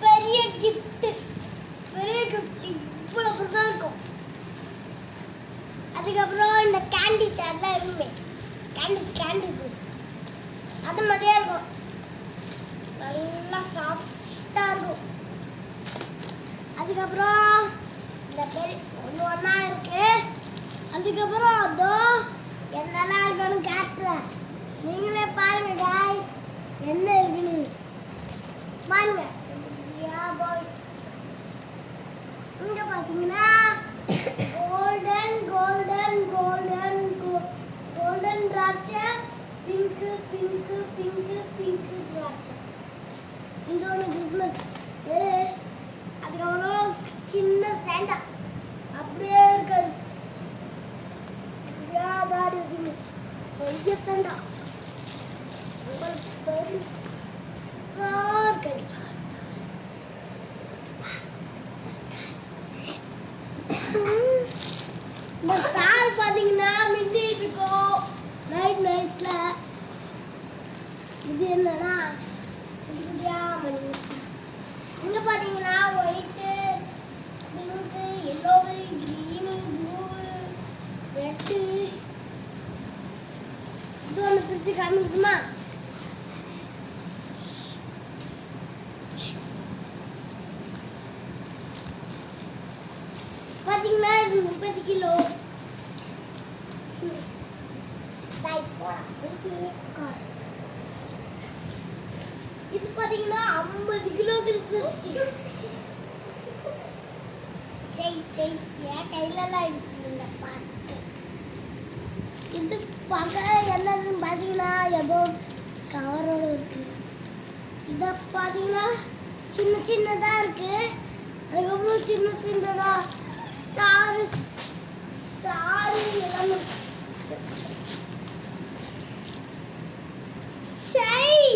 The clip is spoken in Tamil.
பெரிய கிஃப்ட். பெரிய கிஃப்ட் இவ்வளவு தான் இருக்கும். அதுக்கப்புறம் இந்த கேண்டி சார்லாம் இருக்குமே, கேண்டி அது மாதிரியே இருக்கும். நல்லா சாஃப்டா இருக்கும். அதுக்கப்புறம் இந்த பெரிய ஒன்றா இருக்கு. அதுக்கப்புறம் அதோ என்னெல்லாம் இருக்குன்னு காட்டுறேன், நீங்களே பாருங்க guys. என்ன இருக்குன்னு பாருங்க. இங்க பாத்தீங்கன்னா கோல்டன் கோல்டன் கோல்டன் கோல்டன் திராட்சை, பிங்க் பிங்க் பிங்க் பிங்க் திராட்சை. இந்த ஒன்று கிறிஸ்மஸ். அதுக்கப்புறம் சின்ன சேண்டா அப்படியே இருக்காது, பாடி வச்சுங்க பெரிய சேண்டா. இந்த ஸ்டார் பாத்தீங்கன்னா மின்னிட்டு இருக்கோம் நைட்ல. இது என்னன்னா மணி. இங்க பாத்தீங்கன்னா white, pink, yellow, green, blue, red. இது ஒன்று பிரித்து காமிக்குமா? பாத்தீங்கன்னா இது 30 கிலோ. இது பாத்தீங்கன்னா 50 கிலோ கிறிஸ்மஸ். என் கையிலலாம் ஆயிடுச்சு இந்த பாட்டு. இது பார்க்க என்னதுன்னு பார்த்தீங்கன்னா ஏதோ கவரோட இருக்கு. இதை பார்த்தீங்கன்னா சின்னதாக இருக்கு. அதுக்கப்புறம் சின்னதா ஸ்டாரு எல்லாமே. சரி